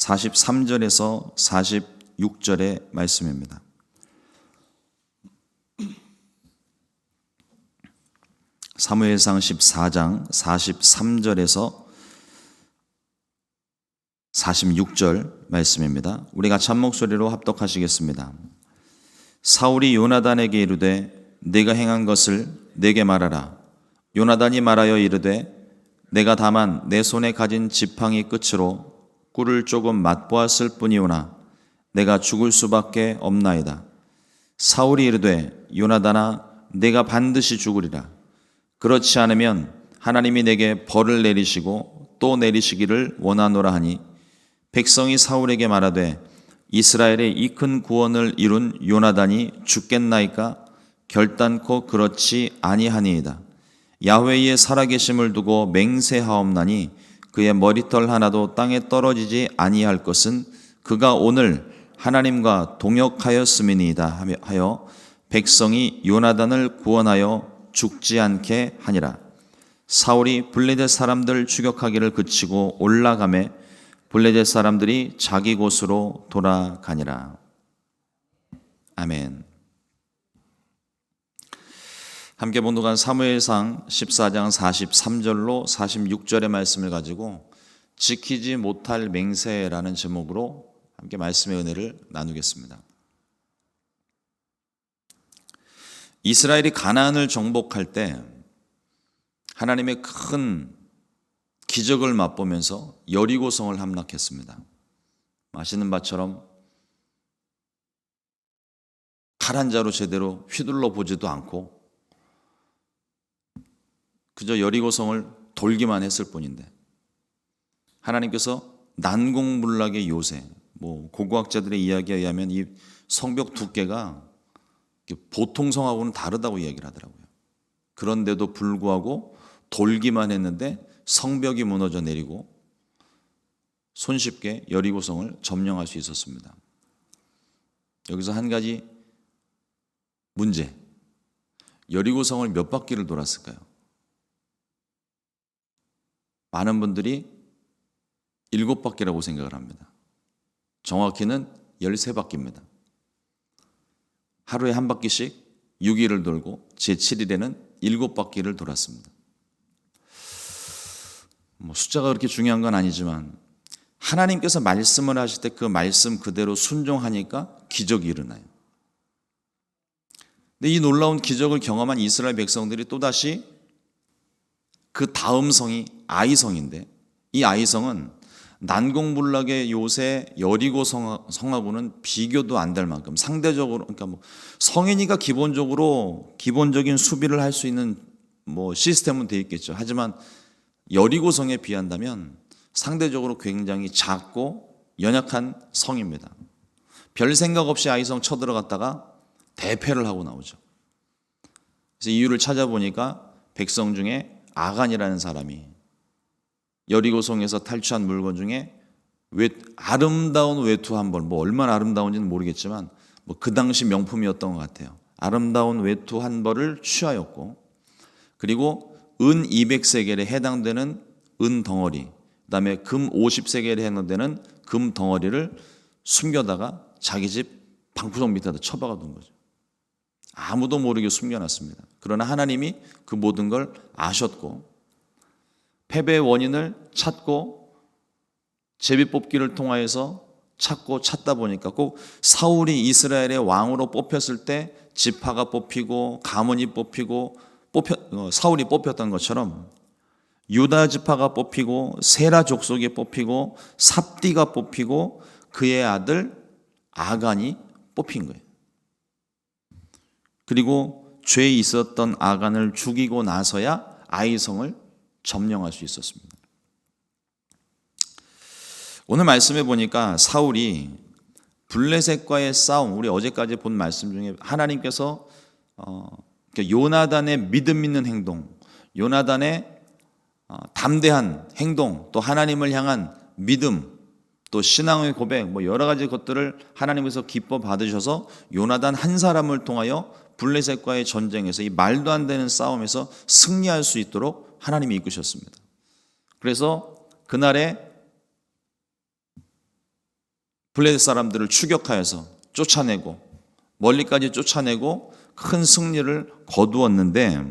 43절에서 46절의 말씀입니다. 사무엘상 14장 43절에서 46절 말씀입니다. 우리가 참목소리로 합독하시겠습니다. 사울이 요나단에게 이르되 네가 행한 것을 내게 말하라. 요나단이 말하여 이르되 내가 다만 내 손에 가진 지팡이 끝으로 꿀을 조금 맛보았을 뿐이오나 내가 죽을 수밖에 없나이다. 사울이 이르되 요나단아 내가 반드시 죽으리라. 그렇지 않으면 하나님이 내게 벌을 내리시고 또 내리시기를 원하노라 하니 백성이 사울에게 말하되 이스라엘의 이 큰 구원을 이룬 요나단이 죽겠나이까? 결단코 그렇지 아니하니이다. 야훼의 살아계심을 두고 맹세하옵나니 그의 머리털 하나도 땅에 떨어지지 아니할 것은 그가 오늘 하나님과 동역하였음이니이다 하여 백성이 요나단을 구원하여 죽지 않게 하니라. 사울이 블레셋 사람들 추격하기를 그치고 올라가매 블레셋 사람들이 자기 곳으로 돌아가니라. 아멘. 함께 봉독한 사무엘상 14장 43절로 46절의 말씀을 가지고 지키지 못할 맹세라는 제목으로 함께 말씀의 은혜를 나누겠습니다. 이스라엘이 가나안을 정복할 때 하나님의 큰 기적을 맛보면서 여리고성을 함락했습니다. 마시는 바처럼 칼 한 자로 제대로 휘둘러 보지도 않고 그저 여리고성을 돌기만 했을 뿐인데 하나님께서 난공불락의 요새, 고고학자들의 이야기에 의하면 이 성벽 두께가 보통 성하고는 다르다고 이야기를 하더라고요. 그런데도 불구하고 돌기만 했는데 성벽이 무너져 내리고 손쉽게 여리고성을 점령할 수 있었습니다. 여기서 한 가지 문제, 여리고성을 몇 바퀴를 돌았을까요? 많은 분들이 7바퀴라고 생각을 합니다. 정확히는 13바퀴입니다. 하루에 한 바퀴씩 6일을 돌고 제7일에는 7바퀴를 돌았습니다. 숫자가 그렇게 중요한 건 아니지만 하나님께서 말씀을 하실 때 그 말씀 그대로 순종하니까 기적이 일어나요. 근데 이 놀라운 기적을 경험한 이스라엘 백성들이 또다시 그 다음 성이 아이성인데 이 아이성은 난공불락의 요새 여리고 성하고는 비교도 안 될 만큼 상대적으로 성이니까 기본적인 수비를 할 수 있는 시스템은 되어 있겠죠. 하지만 여리고성에 비한다면 상대적으로 굉장히 작고 연약한 성입니다. 별 생각 없이 아이성 쳐들어갔다가 대패를 하고 나오죠. 그래서 이유를 찾아보니까 백성 중에 아간이라는 사람이 여리고성에서 탈취한 물건 중에 아름다운 외투 한 벌, 얼마나 아름다운지는 모르겠지만 그 당시 명품이었던 것 같아요. 아름다운 외투 한 벌을 취하였고, 그리고 은 200세겔에 해당되는 은 덩어리, 그다음에 금 50세겔에 해당되는 금 덩어리를 숨겨다가 자기 집 방구석 밑에다 처박아 둔 거죠. 아무도 모르게 숨겨놨습니다. 그러나 하나님이 그 모든 걸 아셨고 패배의 원인을 찾고 제비뽑기를 통하여서 찾다 보니까 꼭 사울이 이스라엘의 왕으로 뽑혔을 때 지파가 뽑히고 가문이 뽑히고 사울이 뽑혔던 것처럼 유다 지파가 뽑히고 세라 족속이 뽑히고 삽디가 뽑히고 그의 아들 아간이 뽑힌 거예요. 그리고 죄에 있었던 아간을 죽이고 나서야 아이성을 점령할 수 있었습니다. 오늘 말씀에 보니까 사울이 블레셋과의 싸움, 우리 어제까지 본 말씀 중에 하나님께서 요나단의 믿음 있는 행동, 요나단의 담대한 행동, 또 하나님을 향한 믿음, 또 신앙의 고백, 여러 가지 것들을 하나님께서 기뻐 받으셔서 요나단 한 사람을 통하여 블레셋과의 전쟁에서 이 말도 안 되는 싸움에서 승리할 수 있도록 하나님이 이끄셨습니다. 그래서 그날에 블레셋 사람들을 추격하여서 쫓아내고 멀리까지 쫓아내고 큰 승리를 거두었는데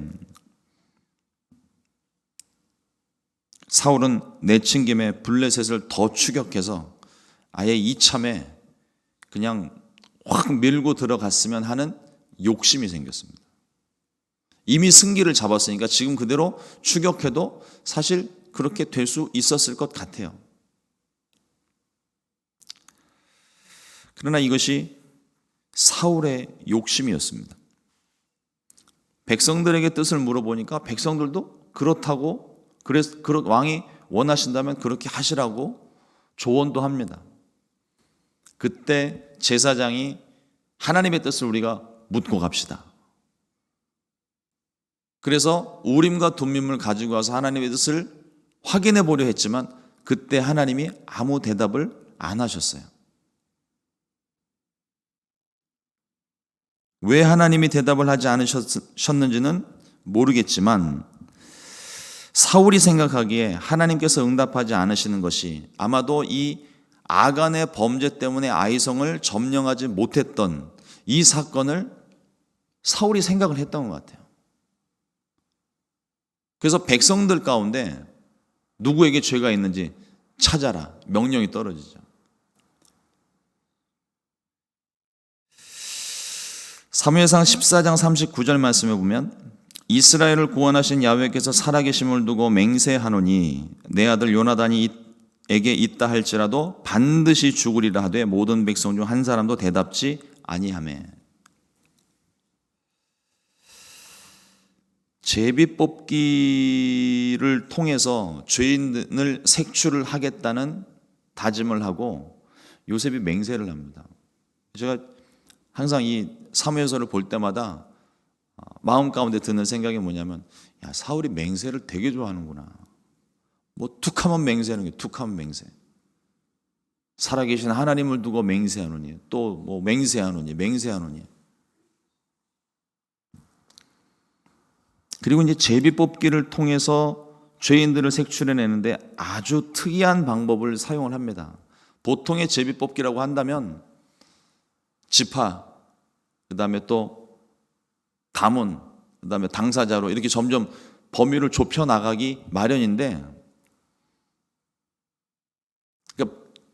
사울은 내친 김에 블레셋을 더 추격해서 아예 이참에 그냥 확 밀고 들어갔으면 하는 욕심이 생겼습니다. 이미 승기를 잡았으니까 지금 그대로 추격해도 사실 그렇게 될 수 있었을 것 같아요. 그러나 이것이 사울의 욕심이었습니다. 백성들에게 뜻을 물어보니까 백성들도 그렇다고, 그래서 왕이 원하신다면 그렇게 하시라고 조언도 합니다. 그때 제사장이 하나님의 뜻을 우리가 묻고 갑시다. 그래서 우림과 둠밈을 가지고 와서 하나님의 뜻을 확인해 보려 했지만 그때 하나님이 아무 대답을 안 하셨어요. 왜 하나님이 대답을 하지 않으셨는지는 모르겠지만 사울이 생각하기에 하나님께서 응답하지 않으시는 것이 아마도 이 아간의 범죄 때문에 아이성을 점령하지 못했던 이 사건을 사울이 생각을 했던 것 같아요. 그래서 백성들 가운데 누구에게 죄가 있는지 찾아라 명령이 떨어지죠. 사무엘상 14장 39절 말씀에 보면 이스라엘을 구원하신 야훼께서 살아계심을 두고 맹세하노니 내 아들 요나단이 에게 있다 할지라도 반드시 죽으리라 하되 모든 백성 중 한 사람도 대답지 아니하매. 제비뽑기를 통해서 죄인을 색출을 하겠다는 다짐을 하고 요셉이 맹세를 합니다. 제가 항상 이 사무엘서를 볼 때마다 마음 가운데 드는 생각이 뭐냐면, 야, 사울이 맹세를 되게 좋아하는구나. 뭐 툭하면 맹세하는 게 툭하면 맹세. 살아계신 하나님을 두고 맹세하노니, 또 뭐 맹세하노니. 그리고 이제 제비뽑기를 통해서 죄인들을 색출해내는데 아주 특이한 방법을 사용을 합니다. 보통의 제비뽑기라고 한다면 지파, 그 다음에 또 가문, 그 다음에 당사자로 이렇게 점점 범위를 좁혀나가기 마련인데,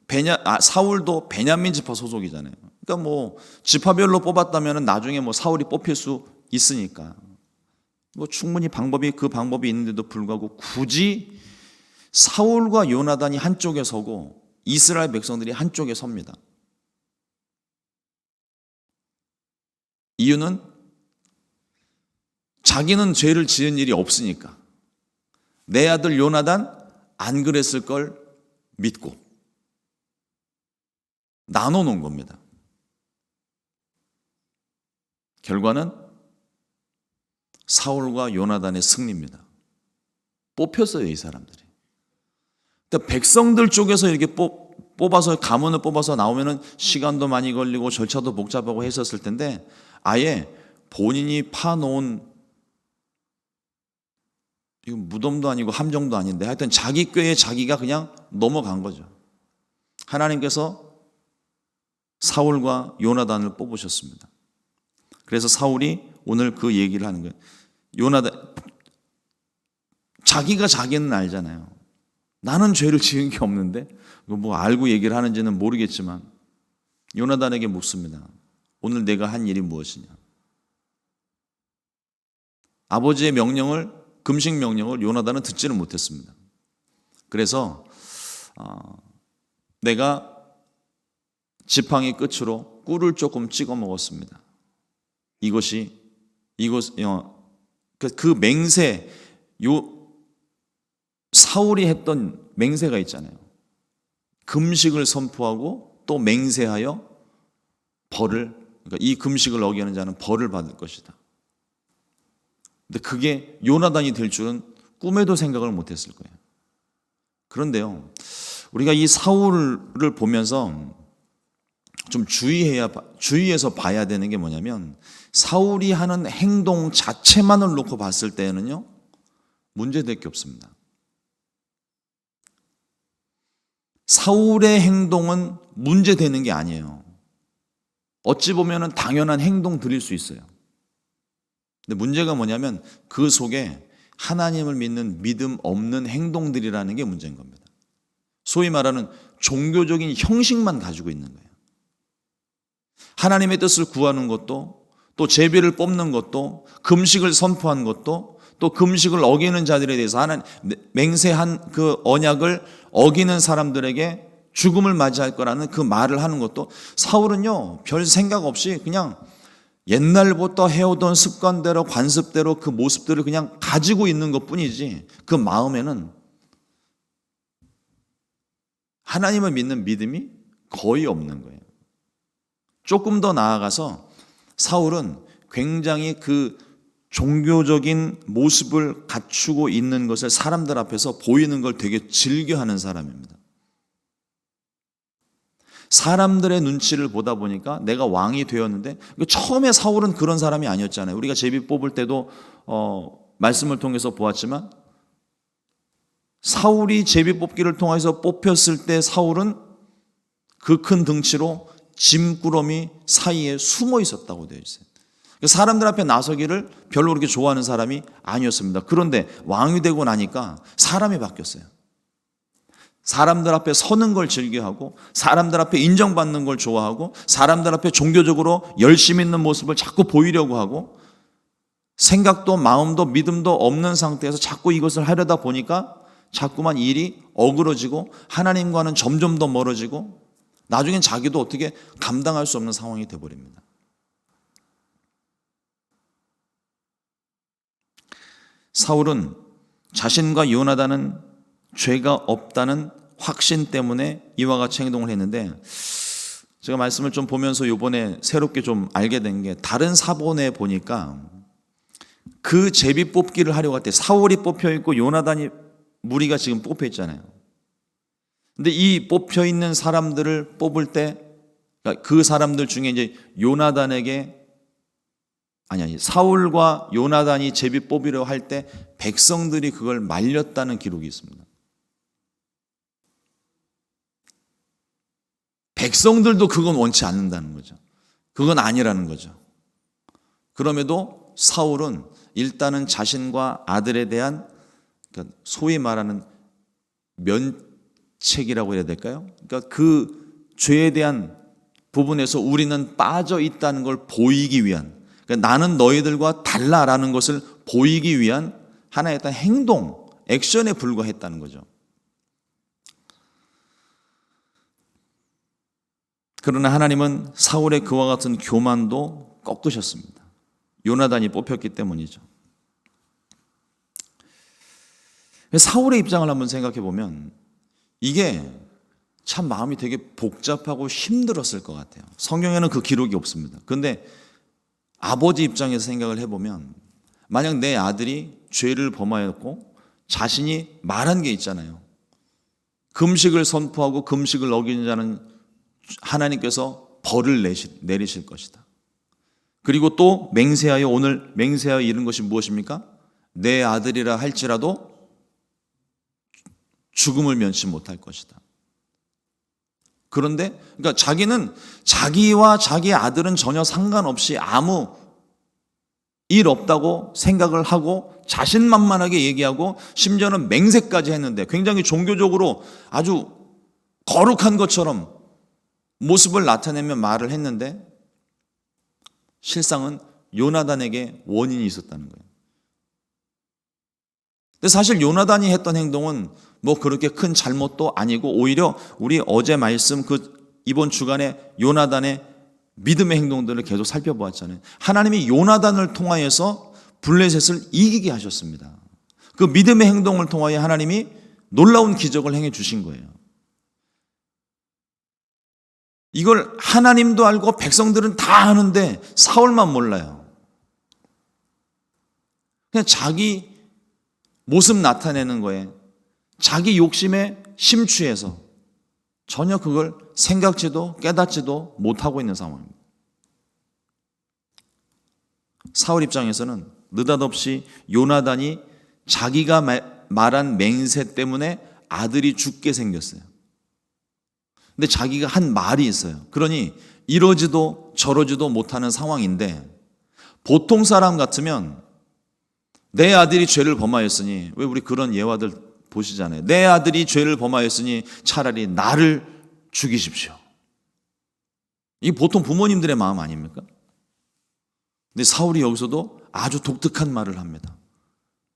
그러니까 사울도 베냐민 지파 소속이잖아요. 그러니까 뭐 지파별로 뽑았다면 나중에 뭐 사울이 뽑힐 수 있으니까 뭐 충분히 그 방법이 있는데도 불구하고 굳이 사울과 요나단이 한쪽에 서고 이스라엘 백성들이 한쪽에 섭니다. 이유는 자기는 죄를 지은 일이 없으니까, 내 아들 요나단 안 그랬을 걸 믿고 나눠놓은 겁니다. 결과는 사울과 요나단의 승리입니다. 뽑혔어요, 이 사람들이. 그러니까 백성들 쪽에서 이렇게 뽑아서, 가문을 뽑아서 나오면은 시간도 많이 걸리고 절차도 복잡하고 했었을 텐데, 아예 본인이 파놓은, 이건 무덤도 아니고 함정도 아닌데 하여튼 자기 꾀에 자기가 그냥 넘어간 거죠. 하나님께서 사울과 요나단을 뽑으셨습니다. 그래서 사울이 오늘 그 얘기를 하는 거예요. 요나단, 자기는 알잖아요. 나는 죄를 지은 게 없는데, 뭐 알고 얘기를 하는지는 모르겠지만 요나단에게 묻습니다. 오늘 내가 한 일이 무엇이냐? 아버지의 금식 명령을 요나단은 듣지는 못했습니다. 그래서 내가 지팡이 끝으로 꿀을 조금 찍어 먹었습니다. 그 맹세, 사울이 했던 맹세가 있잖아요. 금식을 선포하고 또 맹세하여 그러니까 이 금식을 어기는 자는 벌을 받을 것이다. 근데 그게 요나단이 될 줄은 꿈에도 생각을 못했을 거예요. 그런데요, 우리가 이 사울을 보면서 좀 주의해서 봐야 되는 게 뭐냐면, 사울이 하는 행동 자체만을 놓고 봤을 때는요, 문제될 게 없습니다. 사울의 행동은 문제되는 게 아니에요. 어찌 보면 당연한 행동들일 수 있어요. 근데 문제가 뭐냐면 그 속에 하나님을 믿는 믿음 없는 행동들이라는 게 문제인 겁니다. 소위 말하는 종교적인 형식만 가지고 있는 거예요. 하나님의 뜻을 구하는 것도, 또 제비를 뽑는 것도, 금식을 선포한 것도, 또 금식을 어기는 자들에 대해서 하나님 맹세한 그 언약을 어기는 사람들에게 죽음을 맞이할 거라는 그 말을 하는 것도, 사울은요 별 생각 없이 그냥 옛날부터 해오던 습관대로 관습대로 그 모습들을 그냥 가지고 있는 것뿐이지 그 마음에는 하나님을 믿는 믿음이 거의 없는 거예요. 조금 더 나아가서 사울은 굉장히 그 종교적인 모습을 갖추고 있는 것을 사람들 앞에서 보이는 걸 되게 즐겨하는 사람입니다. 사람들의 눈치를 보다 보니까 내가 왕이 되었는데, 처음에 사울은 그런 사람이 아니었잖아요. 우리가 제비 뽑을 때도 말씀을 통해서 보았지만, 사울이 제비 뽑기를 통해서 뽑혔을 때 사울은 그 큰 등치로 짐꾸러미 사이에 숨어 있었다고 되어 있어요. 사람들 앞에 나서기를 별로 그렇게 좋아하는 사람이 아니었습니다. 그런데 왕이 되고 나니까 사람이 바뀌었어요. 사람들 앞에 서는 걸 즐겨하고, 사람들 앞에 인정받는 걸 좋아하고, 사람들 앞에 종교적으로 열심히 있는 모습을 자꾸 보이려고 하고, 생각도 마음도 믿음도 없는 상태에서 자꾸 이것을 하려다 보니까 자꾸만 일이 어그러지고 하나님과는 점점 더 멀어지고, 나중엔 자기도 어떻게 감당할 수 없는 상황이 되어버립니다. 사울은 자신과 요나단은 죄가 없다는 확신 때문에 이와 같이 행동을 했는데, 제가 말씀을 좀 보면서 이번에 새롭게 좀 알게 된 게, 다른 사본에 보니까 그 제비 뽑기를 하려고 할 때 사울이 뽑혀 있고 요나단이 무리가 지금 뽑혀 있잖아요. 근데 이 뽑혀 있는 사람들을 뽑을 때 그 사람들 중에 이제 요나단에게 사울과 요나단이 제비 뽑으려 할 때 백성들이 그걸 말렸다는 기록이 있습니다. 백성들도 그건 원치 않는다는 거죠. 그건 아니라는 거죠. 그럼에도 사울은 일단은 자신과 아들에 대한 소위 말하는 면책이라고 해야 될까요? 그러니까 그 죄에 대한 부분에서 우리는 빠져 있다는 걸 보이기 위한, 그러니까 나는 너희들과 달라라는 것을 보이기 위한 하나의 어떤 행동, 액션에 불과했다는 거죠. 그러나 하나님은 사울의 그와 같은 교만도 꺾으셨습니다. 요나단이 뽑혔기 때문이죠. 사울의 입장을 한번 생각해 보면 이게 참 마음이 되게 복잡하고 힘들었을 것 같아요. 성경에는 그 기록이 없습니다. 그런데 아버지 입장에서 생각을 해보면, 만약 내 아들이 죄를 범하였고 자신이 말한 게 있잖아요. 금식을 선포하고 금식을 어기는 자는 하나님께서 벌을 내리실 것이다. 그리고 또 맹세하여, 오늘 맹세하여 이른 것이 무엇입니까? 내 아들이라 할지라도 죽음을 면치 못할 것이다. 그런데 그러니까 자기는 자기와 자기 아들은 전혀 상관없이 아무 일 없다고 생각을 하고 자신만만하게 얘기하고, 심지어는 맹세까지 했는데, 굉장히 종교적으로 아주 거룩한 것처럼 모습을 나타내며 말을 했는데, 실상은 요나단에게 원인이 있었다는 거예요. 근데 사실 요나단이 했던 행동은 뭐 그렇게 큰 잘못도 아니고, 오히려 우리 어제 말씀 이번 주간에 요나단의 믿음의 행동들을 계속 살펴보았잖아요. 하나님이 요나단을 통하여서 블레셋을 이기게 하셨습니다. 그 믿음의 행동을 통하여 하나님이 놀라운 기적을 행해 주신 거예요. 이걸 하나님도 알고 백성들은 다 아는데 사울만 몰라요. 그냥 자기 모습 나타내는 거에, 자기 욕심에 심취해서 전혀 그걸 생각지도 깨닫지도 못하고 있는 상황입니다. 사울 입장에서는 느닷없이 요나단이 자기가 말한 맹세 때문에 아들이 죽게 생겼어요. 근데 자기가 한 말이 있어요. 그러니 이러지도 저러지도 못하는 상황인데 보통 사람 같으면 내 아들이 죄를 범하였으니, 왜 우리 그런 예화들 보시잖아요. 내 아들이 죄를 범하였으니 차라리 나를 죽이십시오. 이게 보통 부모님들의 마음 아닙니까? 근데 사울이 여기서도 아주 독특한 말을 합니다.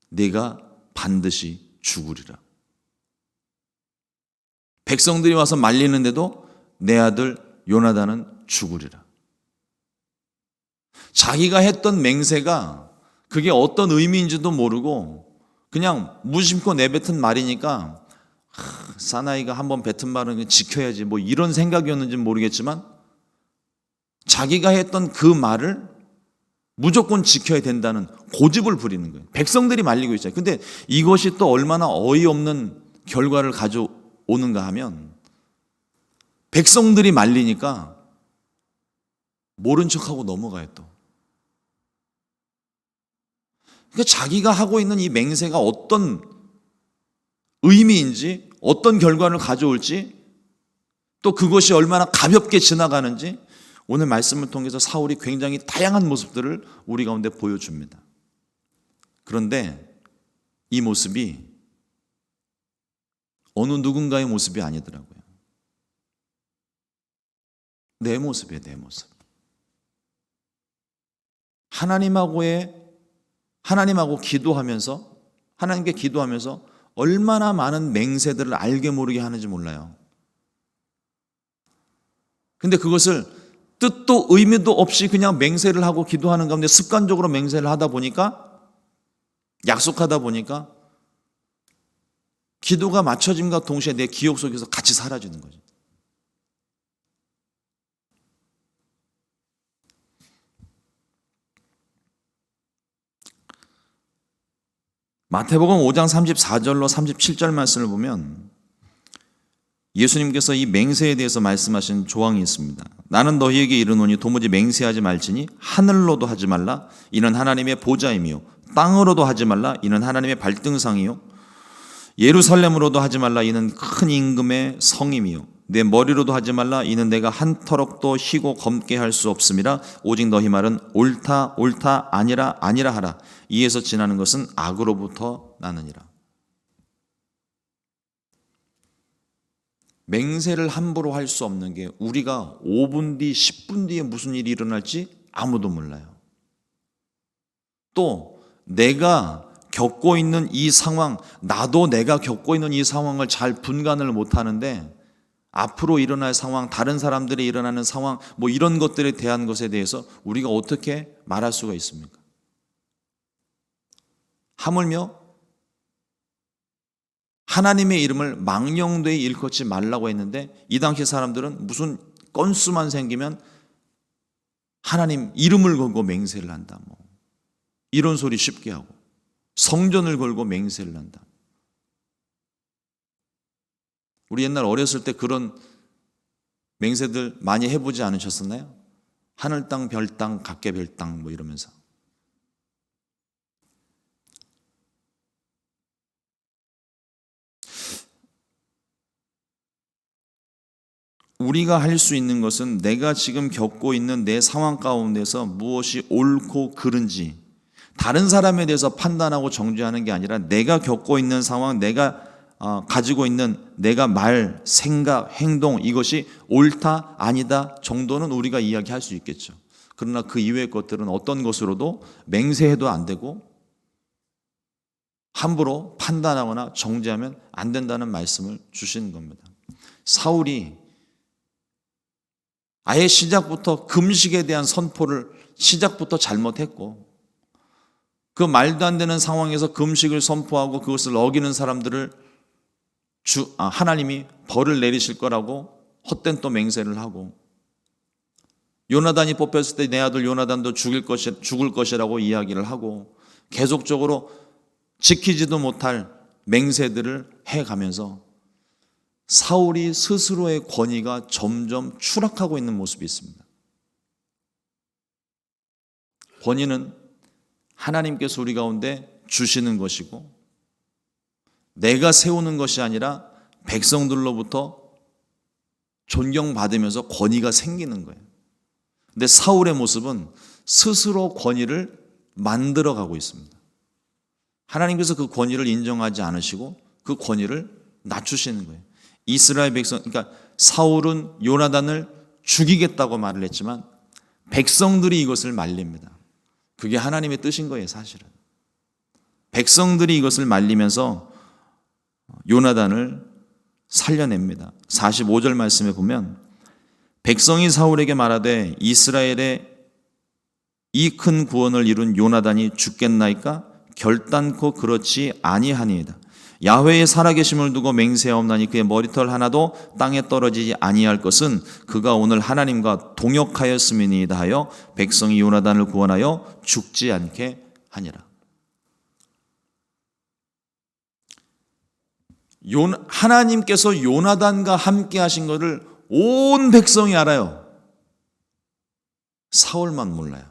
내가 반드시 죽으리라. 백성들이 와서 말리는데도 내 아들 요나단은 죽으리라. 자기가 했던 맹세가 그게 어떤 의미인지도 모르고 그냥 무심코 내뱉은 말이니까 사나이가 한번 뱉은 말은 지켜야지 뭐 이런 생각이었는지는 모르겠지만 자기가 했던 그 말을 무조건 지켜야 된다는 고집을 부리는 거예요. 백성들이 말리고 있어요. 근데 이것이 또 얼마나 어이없는 결과를 가져오는가 하면 백성들이 말리니까 모른 척하고 넘어가요 또. 그러니까 자기가 하고 있는 이 맹세가 어떤 의미인지 어떤 결과를 가져올지 또 그것이 얼마나 가볍게 지나가는지 오늘 말씀을 통해서 사울이 굉장히 다양한 모습들을 우리 가운데 보여줍니다. 그런데 이 모습이 어느 누군가의 모습이 아니더라고요. 내 모습이에요, 내 모습. 하나님하고 기도하면서 하나님께 기도하면서 얼마나 많은 맹세들을 알게 모르게 하는지 몰라요. 근데 그것을 뜻도 의미도 없이 그냥 맹세를 하고 기도하는 가운데 습관적으로 맹세를 하다 보니까 약속하다 보니까 기도가 맞춰짐과 동시에 내 기억 속에서 같이 사라지는 거죠. 마태복음 5장 34절로 37절 말씀을 보면 예수님께서 이 맹세에 대해서 말씀하신 조항이 있습니다. 나는 너희에게 이르노니 도무지 맹세하지 말지니 하늘로도 하지 말라 이는 하나님의 보좌이며 땅으로도 하지 말라 이는 하나님의 발등상이요 예루살렘으로도 하지 말라 이는 큰 임금의 성임이요 내 머리로도 하지 말라 이는 내가 한 터럭도 희고 검게 할 수 없음이라 오직 너희 말은 옳다 옳다 아니라 아니라 하라 이에서 지나는 것은 악으로부터 나느니라. 맹세를 함부로 할 수 없는 게 우리가 5분 뒤 10분 뒤에 무슨 일이 일어날지 아무도 몰라요. 또 내가 겪고 있는 이 상황, 나도 내가 겪고 있는 이 상황을 잘 분간을 못하는데 앞으로 일어날 상황, 다른 사람들이 일어나는 상황, 뭐 이런 것들에 대한 것에 대해서 우리가 어떻게 말할 수가 있습니까? 하물며 하나님의 이름을 망령되이 일컫지 말라고 했는데 이 당시 사람들은 무슨 건수만 생기면 하나님 이름을 걸고 맹세를 한다. 뭐 이런 소리 쉽게 하고 성전을 걸고 맹세를 한다. 우리 옛날 어렸을 때 그런 맹세들 많이 해보지 않으셨었나요? 하늘 땅, 별 땅, 각계 별 땅 뭐 이러면서. 우리가 할 수 있는 것은 내가 지금 겪고 있는 내 상황 가운데서 무엇이 옳고 그른지 다른 사람에 대해서 판단하고 정죄하는 게 아니라 내가 겪고 있는 상황, 내가 가지고 있는 내가 말, 생각, 행동 이것이 옳다, 아니다 정도는 우리가 이야기할 수 있겠죠. 그러나 그 이외의 것들은 어떤 것으로도 맹세해도 안 되고 함부로 판단하거나 정죄하면 안 된다는 말씀을 주시는 겁니다. 사울이 아예 시작부터 금식에 대한 선포를 시작부터 잘못했고 그 말도 안 되는 상황에서 금식을 선포하고 그것을 어기는 사람들을 하나님이 벌을 내리실 거라고 헛된 또 맹세를 하고 요나단이 뽑혔을 때 내 아들 요나단도 죽을 것이라고 이야기를 하고 계속적으로 지키지도 못할 맹세들을 해가면서 사울이 스스로의 권위가 점점 추락하고 있는 모습이 있습니다. 권위는 하나님께서 우리 가운데 주시는 것이고 내가 세우는 것이 아니라 백성들로부터 존경받으면서 권위가 생기는 거예요. 근데 사울의 모습은 스스로 권위를 만들어가고 있습니다. 하나님께서 그 권위를 인정하지 않으시고 그 권위를 낮추시는 거예요. 이스라엘 백성, 그러니까 사울은 요나단을 죽이겠다고 말을 했지만 백성들이 이것을 말립니다. 그게 하나님의 뜻인 거예요, 사실은. 백성들이 이것을 말리면서 요나단을 살려냅니다. 45절 말씀에 보면 백성이 사울에게 말하되 이스라엘의 이 큰 구원을 이룬 요나단이 죽겠나이까? 결단코 그렇지 아니하니이다. 야훼의 살아계심을 두고 맹세하옵나니 그의 머리털 하나도 땅에 떨어지지 아니할 것은 그가 오늘 하나님과 동역하였음이니이다 하여 백성이 요나단을 구원하여 죽지 않게 하니라. 하나님께서 요나단과 함께 하신 것을 온 백성이 알아요. 사울만 몰라요.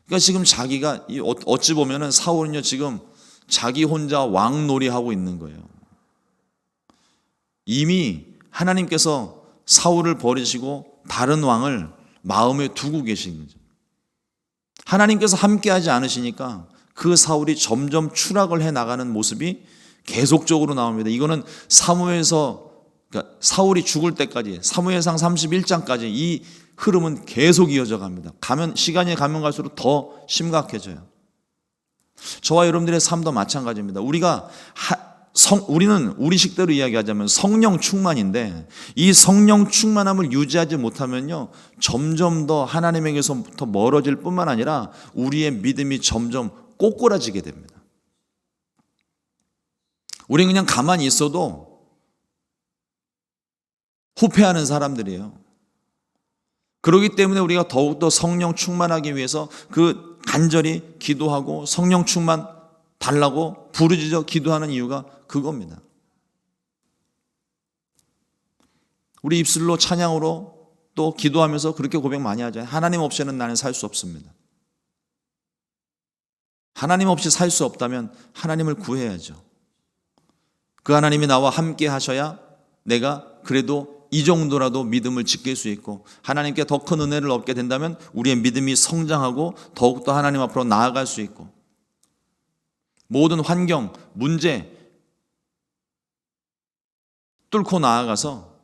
그러니까 지금 자기가 어찌 보면은 사울은요 지금 자기 혼자 왕놀이하고 있는 거예요. 이미 하나님께서 사울을 버리시고 다른 왕을 마음에 두고 계신 거죠. 하나님께서 함께하지 않으시니까 그 사울이 점점 추락을 해 나가는 모습이 계속적으로 나옵니다. 이거는 사무엘서, 그러니까 사울이 죽을 때까지, 사무엘상 31장까지 이 흐름은 계속 이어져 갑니다. 시간이 가면 갈수록 더 심각해져요. 저와 여러분들의 삶도 마찬가지입니다. 우리는 우리식대로 이야기하자면 성령 충만인데 이 성령 충만함을 유지하지 못하면요 점점 더 하나님에게서부터 멀어질 뿐만 아니라 우리의 믿음이 점점 꼬꾸라지게 됩니다. 우리는 그냥 가만히 있어도 후패하는 사람들이에요. 그렇기 때문에 우리가 더욱더 성령 충만하기 위해서 그 간절히 기도하고 성령 충만 달라고 부르짖어 기도하는 이유가 그겁니다. 우리 입술로 찬양으로 또 기도하면서 그렇게 고백 많이 하잖아요. 하나님 없이는 나는 살 수 없습니다. 하나님 없이 살 수 없다면 하나님을 구해야죠. 그 하나님이 나와 함께 하셔야 내가 그래도 이 정도라도 믿음을 지킬 수 있고 하나님께 더 큰 은혜를 얻게 된다면 우리의 믿음이 성장하고 더욱더 하나님 앞으로 나아갈 수 있고 모든 환경, 문제 뚫고 나아가서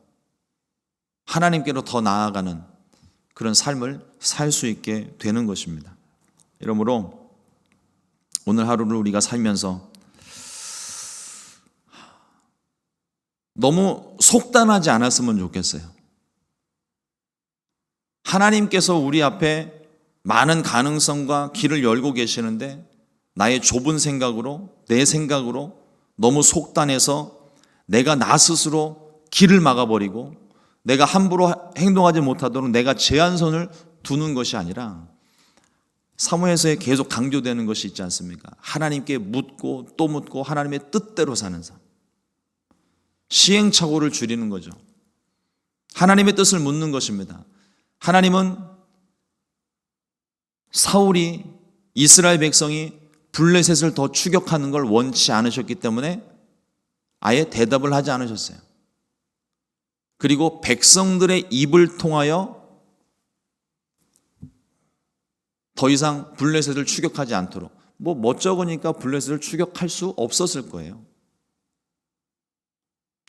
하나님께로 더 나아가는 그런 삶을 살 수 있게 되는 것입니다. 이러므로 오늘 하루를 우리가 살면서 너무 속단하지 않았으면 좋겠어요. 하나님께서 우리 앞에 많은 가능성과 길을 열고 계시는데 나의 좁은 생각으로, 내 생각으로 너무 속단해서 내가 나 스스로 길을 막아버리고 내가 함부로 행동하지 못하도록 내가 제한선을 두는 것이 아니라 사무엘서에 계속 강조되는 것이 있지 않습니까? 하나님께 묻고 또 묻고 하나님의 뜻대로 사는 삶. 시행착오를 줄이는 거죠. 하나님의 뜻을 묻는 것입니다. 하나님은 사울이 이스라엘 백성이 블레셋을 더 추격하는 걸 원치 않으셨기 때문에 아예 대답을 하지 않으셨어요. 그리고 백성들의 입을 통하여 더 이상 블레셋을 추격하지 않도록 멋쩍으니까 블레셋을 추격할 수 없었을 거예요.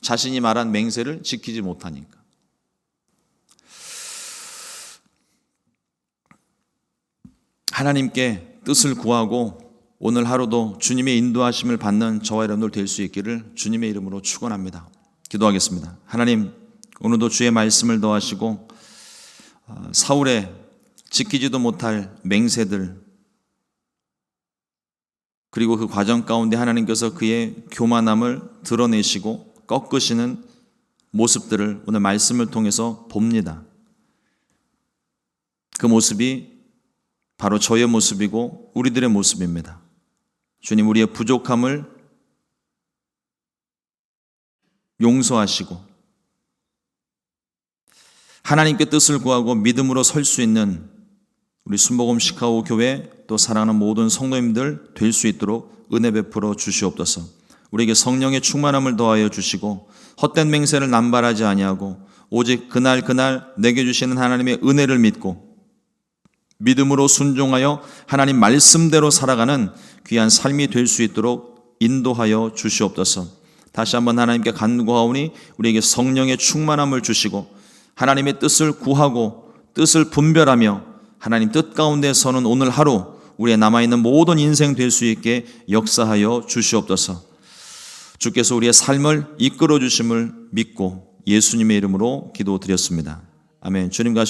자신이 말한 맹세를 지키지 못하니까. 하나님께 뜻을 구하고 오늘 하루도 주님의 인도하심을 받는 저와 여러분들 될 수 있기를 주님의 이름으로 축원합니다. 기도하겠습니다. 하나님, 오늘도 주의 말씀을 더하시고 사울의 지키지도 못할 맹세들 그리고 그 과정 가운데 하나님께서 그의 교만함을 드러내시고 꺾으시는 모습들을 오늘 말씀을 통해서 봅니다. 그 모습이 바로 저의 모습이고 우리들의 모습입니다. 주님, 우리의 부족함을 용서하시고 하나님께 뜻을 구하고 믿음으로 설 수 있는 우리 순복음 시카고 교회 또 사랑하는 모든 성도님들 될 수 있도록 은혜 베풀어 주시옵소서. 우리에게 성령의 충만함을 더하여 주시고 헛된 맹세를 남발하지 아니하고 오직 그날 내게 주시는 하나님의 은혜를 믿고 믿음으로 순종하여 하나님 말씀대로 살아가는 귀한 삶이 될 수 있도록 인도하여 주시옵소서. 다시 한번 하나님께 간구하오니 우리에게 성령의 충만함을 주시고 하나님의 뜻을 구하고 뜻을 분별하며 하나님 뜻 가운데 서는 오늘 하루 우리의 남아있는 모든 인생 될 수 있게 역사하여 주시옵소서. 주께서 우리의 삶을 이끌어 주심을 믿고 예수님의 이름으로 기도드렸습니다. 아멘. 주님과